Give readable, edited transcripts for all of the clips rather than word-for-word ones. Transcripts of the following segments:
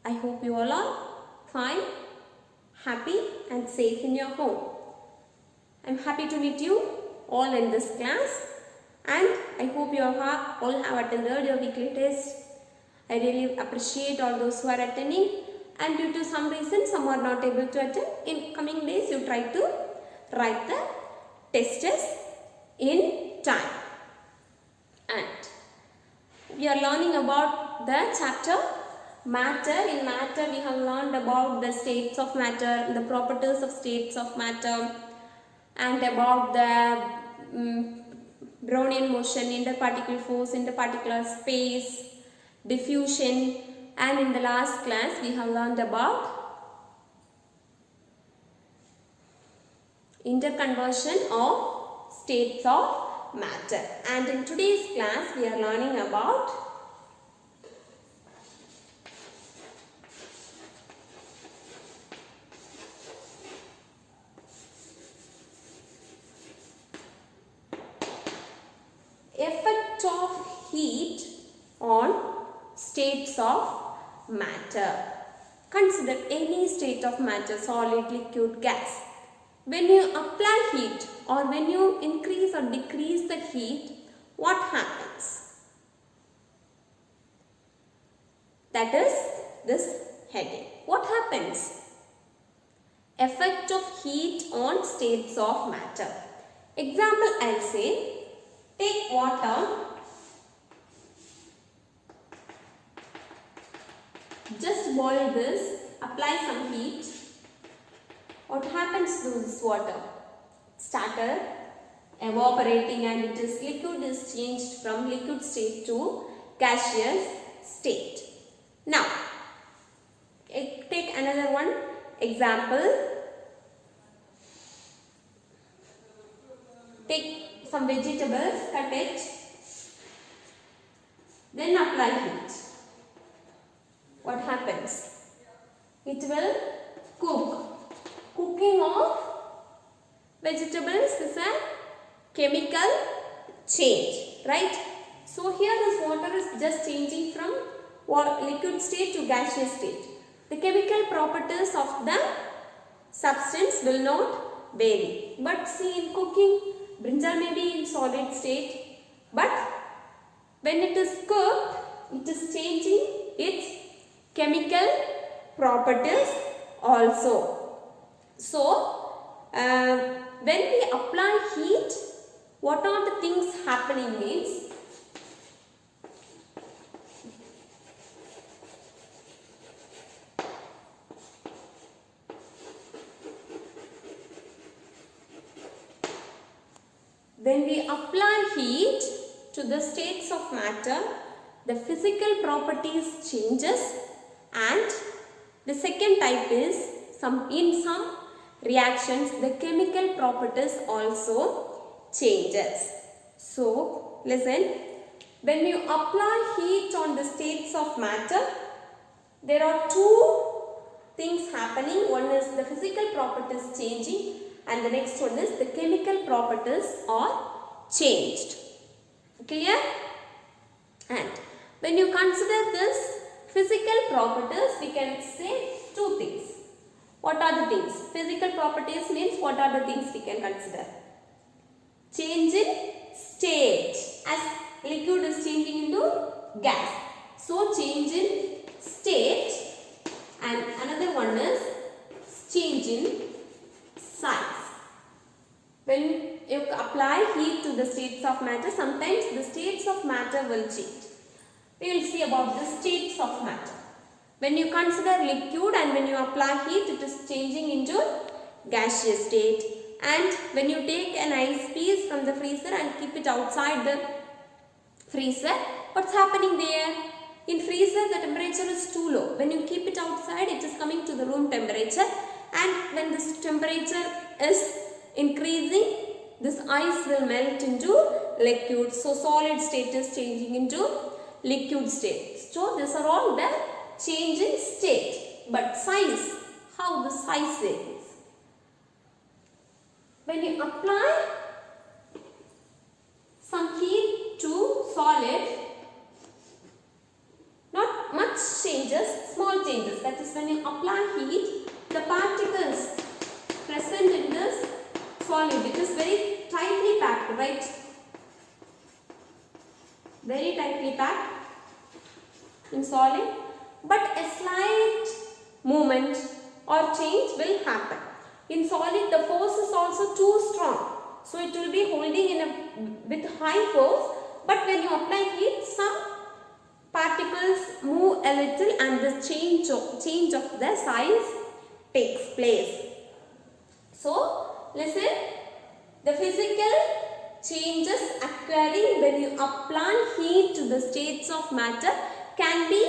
I hope you all are fine, happy and safe in your home. I am happy to meet you all in this class, and I hope you all have attended your weekly test. I really appreciate all those who are attending, and due to some reason some are not able to attend. In coming days you try to write the tests in time. And we are learning about the chapter matter. In matter we have learned about the states of matter, the properties of states of matter, and about the Brownian motion, interparticle force, interparticular space, diffusion, and in the last class we have learned about interconversion of states of matter. And in today's class we are learning about effect of heat on states of matter. Consider any state of matter, solid, liquid, gas. When you apply heat or when you increase or decrease the heat, what happens? That is this heading. What happens? Effect of heat on states of matter. Example, I'll say, take water, just boil this, apply some heat. What happens to this water? Started evaporating and it is liquid is changed from liquid state to gaseous state. Now, take another one example. Take some vegetables, cut it, then apply heat. What happens? It will cook. Cooking of vegetables is a chemical change, right? So here this water is just changing from liquid state to gaseous state. The chemical properties of the substance will not vary. But see, in cooking, brinjal may be in solid state, but when it is cooked, it is changing its chemical properties also. So, when we apply heat, what are the things happening means, when we apply heat to the states of matter, the physical properties changes, and the second type is in some reactions the chemical properties also changes. So listen, when you apply heat on the states of matter, there are two things happening. One is the physical properties changing, and the next one is the chemical properties are changed. Clear? And when you consider this physical properties, we can say two things. What are the things? Physical properties means what are the things we can consider? Change in state, as liquid is changing into gas. So change in state, and another one is change in size. When you apply heat to the states of matter, sometimes the states of matter will change. We will see about the states of matter. When you consider liquid and when you apply heat, it is changing into gaseous state. And when you take an ice piece from the freezer and keep it outside the freezer, what's happening there? In freezer, the temperature is too low. When you keep it outside, it is coming to the room temperature. And when this temperature is increasing, this ice will melt into liquid. So solid state is changing into liquid state. So these are all the change in state. But size, how the size varies? When you apply some heat to solid, not much changes, small changes. changes. That is, when you apply heat, the particles present in this solid, it is very tightly packed, right? Very tightly packed in solid, but a slight movement or change will happen. In solid, the force is also too strong, so it will be holding with high force, but when you apply heat, some particles move a little and the change of the size takes place. So, listen, the physical changes occurring when you apply heat to the states of matter can be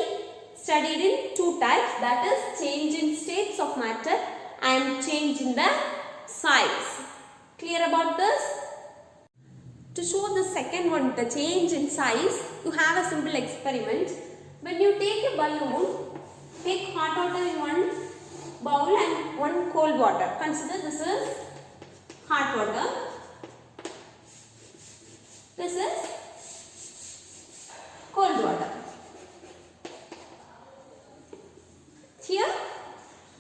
studied in two types, that is change in states of matter and change in the size. Clear about this? To show the second one, the change in size, you have a simple experiment. When you take a balloon, take hot water in one bowl and one cold water. Consider this is hot water. This is cold water. Here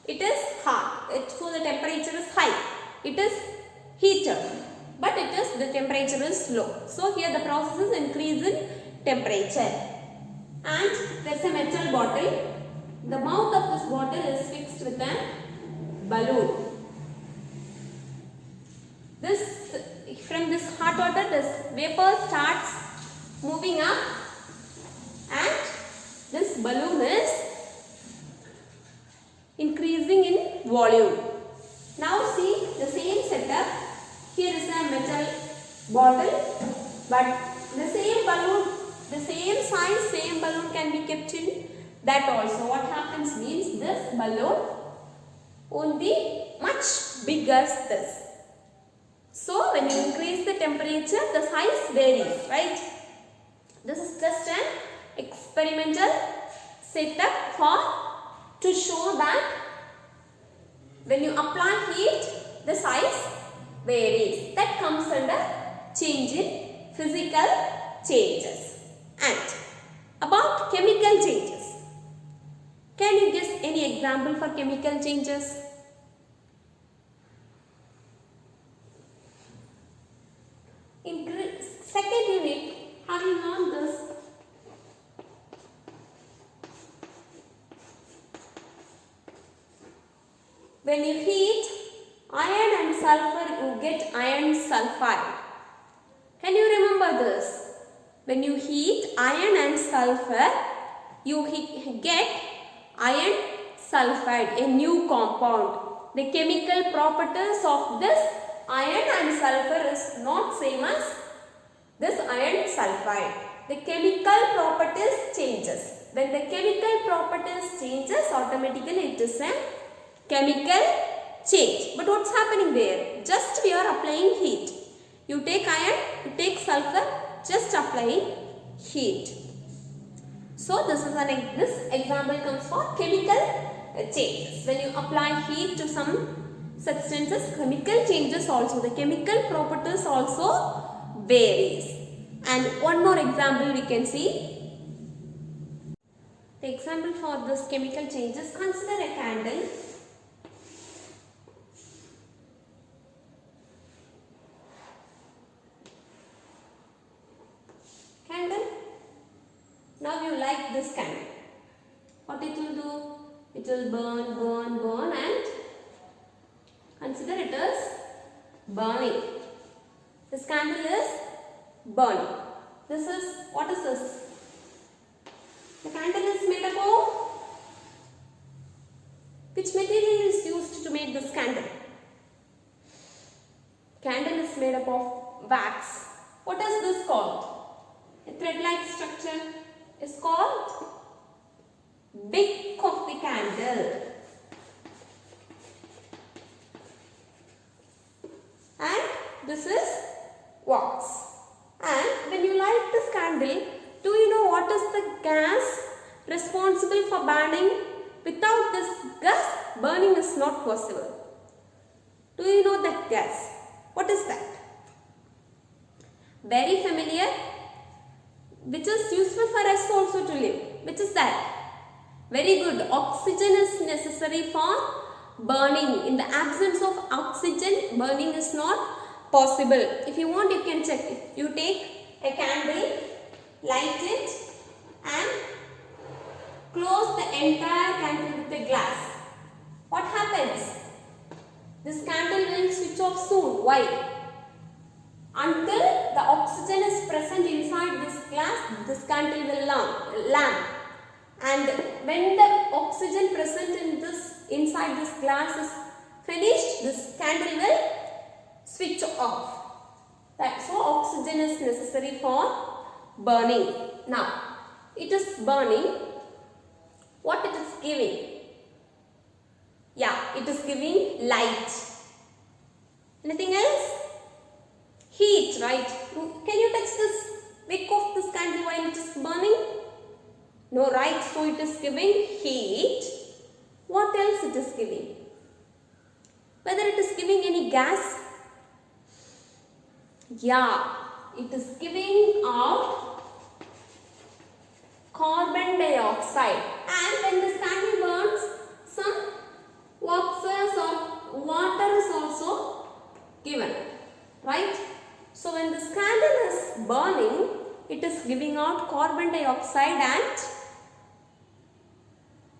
it is hot, so the temperature is high. It is heated, but the temperature is low. So here the process is increase in temperature. And there is a metal bottle. The mouth of this bottle is fixed with a balloon. From this hot water, this vapor starts moving up, and this balloon is increasing in volume. Now see the same setup. Here is a metal bottle, but the same balloon, the same size, same balloon can be kept in that also. What happens means this balloon won't be much bigger as this. So when you increase the temperature, the size varies, right? This is just an experimental setup to show that when you apply heat, the size varies. That comes under change in physical changes. And about chemical changes. Can you guess any example for chemical changes? In second unit, have you learned this? When you heat iron and sulfur, you get iron sulfide. Can you remember this? When you heat iron and sulfur, you get iron sulfide, a new compound. The chemical properties of this iron and sulfur is not same as this iron sulfide. The chemical properties changes. When the chemical properties changes, automatically it is a chemical change. But what's happening there? Just we are applying heat. You take iron, you take sulfur, just applying heat. So this example comes for chemical changes. When you apply heat to some substances, chemical changes also. The chemical properties also varies. And one more example we can see. The example for this chemical changes, consider a candle. Now you light this candle. What it will do? It will burn and consider it as burning. This candle is burning. What is this? The candle is made up of which material is used to make this candle? Candle is made up of wax. What is this called? A thread-like structure is called wick of the candle. And this is wax. And when you light this candle, do you know what is the gas responsible for burning? Without this gas, burning is not possible. Do you know that gas? What is that? Very familiar, which is useful for us also to live. Which is that? Very good. Oxygen is necessary for burning. In the absence of oxygen, burning is not possible. If you want, you can check. If you take a candle, light it and close the entire candle with a glass. What happens? This candle will switch off soon. Why? Until the oxygen is present inside this glass, this candle will lamp. And when the oxygen present in inside this glass is finished, this candle will switch off. So oxygen is necessary for burning. Now, it is burning. What it is giving? Yeah, it is giving light. Anything else? Heat, right? Can you touch this wick of this candle while it is burning? No, right? So it is giving heat. What else it is giving? Whether it is giving any gas? Yeah, it is giving out carbon dioxide. And when this candle burns, some oxygen or water is also given, right? So when this candle is burning, it is giving out carbon dioxide and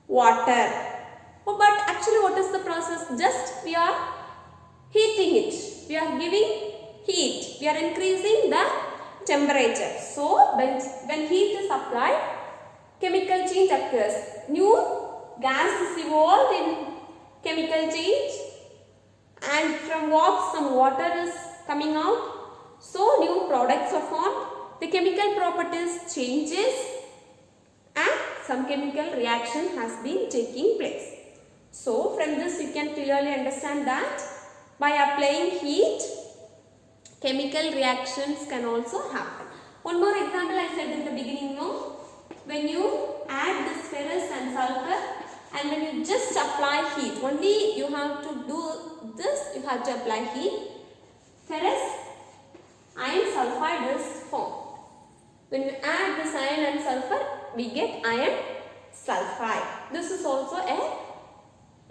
water. Oh, but actually what is the process? Just we are heating it. We are giving heat. We are increasing the temperature. So when heat is applied, chemical change occurs. New gas is evolved in chemical change, and from what some water is coming out. So new products are formed. The chemical properties changes and some chemical reaction has been taking place. So from this you can clearly understand that by applying heat, chemical reactions can also happen. One more example I said in the beginning, no? When you add this ferrous and sulfur and when you just apply heat, only you have to do this, you have to apply heat. Ferrous iron sulfide is formed. When you add this iron and sulfur, we get iron sulfide. This is also an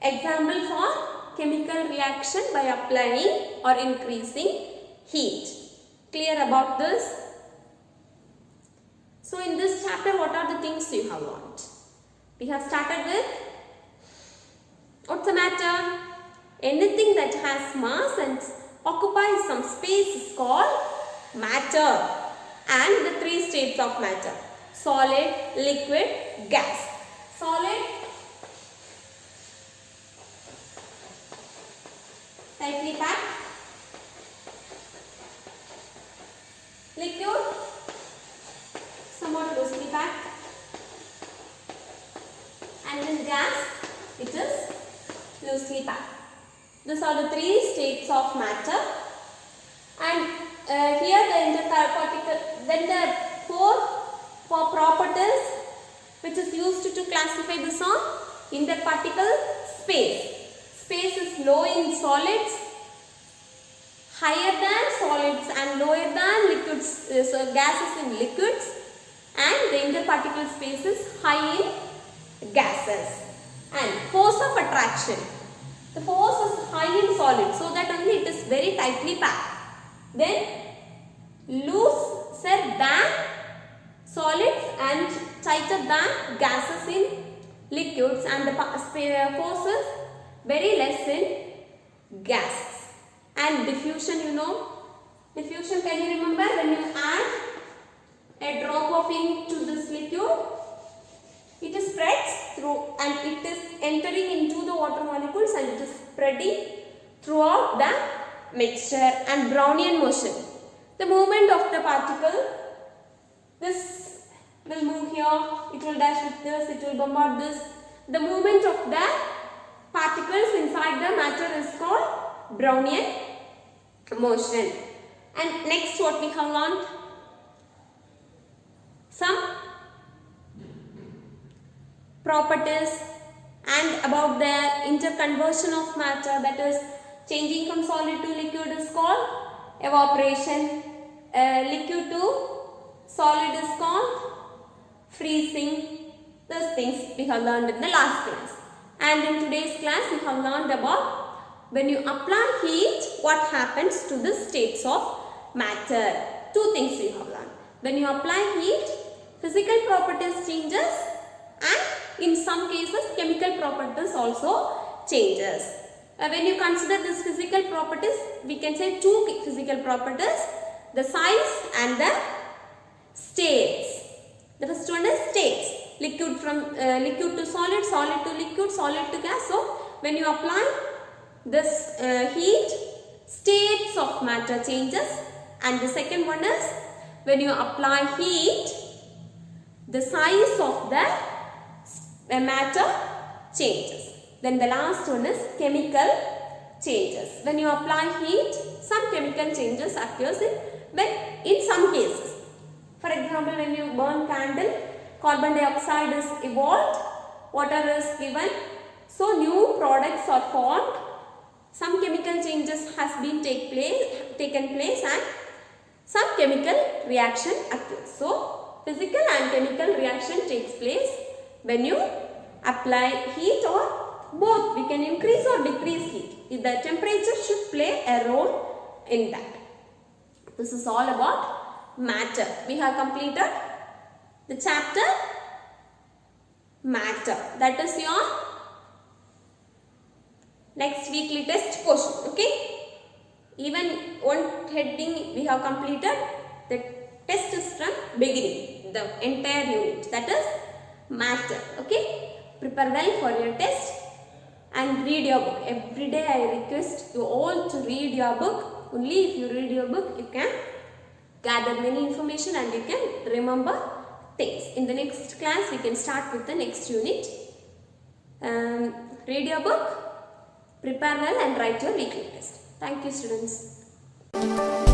example for chemical reaction by applying or increasing heat. Clear about this? So in this chapter, what are the things you have learned? We have started with, what's the matter? Anything that has mass and occupies some space is called matter. And the three states of matter: solid, liquid, gas. Solid, tightly packed. Liquid, somewhat loosely packed. And in gas, it is loosely packed. These are the three states of matter. And here the interparticle, then the four properties which is used to classify this on interparticle space. Space is low in solids, higher than solids and lower than liquids, so gases in liquids, and the interparticle space is high in gases. And force of attraction. The force is high in solids, so that only it is very tightly packed. Then looser than solids and tighter than gases in liquids, and the force is very less in gases. And diffusion, you know. Diffusion, can you remember when you add a drop of ink to this liquid? It spreads through and it is entering into the water molecules and it is spreading throughout the mixture. And Brownian motion. The movement of the particle, this will move here, it will dash with this, it will bombard this. The movement of the particles inside the matter is called Brownian motion. And next what we have learned? Some properties and about the interconversion of matter, that is changing from solid to liquid, is called evaporation. Liquid to solid is called freezing. Those things we have learned in the last class. And in today's class we have learned about when you apply heat, what happens to the states of matter. Two things we have learned. When you apply heat, physical properties changes and in some cases chemical properties also changes. When you consider these physical properties, we can say two physical properties, the size and the states. The first one is states, liquid from liquid to solid, solid to liquid, solid to gas. So when you apply this heat, states of matter changes. And the second one is when you apply heat, the size of the matter changes. Then the last one is chemical changes. When you apply heat, some chemical changes occurs in some cases. For example, when you burn candle, carbon dioxide is evolved, water is given, so new products are formed. Some chemical changes has been taken place and some chemical reaction occurs. So physical and chemical reaction takes place when you apply heat, or both, we can increase or decrease heat. The temperature should play a role in that. This is all about matter. We have completed the chapter matter. That is your next weekly test question. Okay. Even one heading we have completed. The test is from beginning, the entire unit. That is matter. Okay. Prepare well for your test. And read your book. Every day I request you all to read your book. Only if you read your book, you can gather many information and you can remember things. In the next class, we can start with the next unit. Read your book, prepare well and write your weekly test. Thank you, students.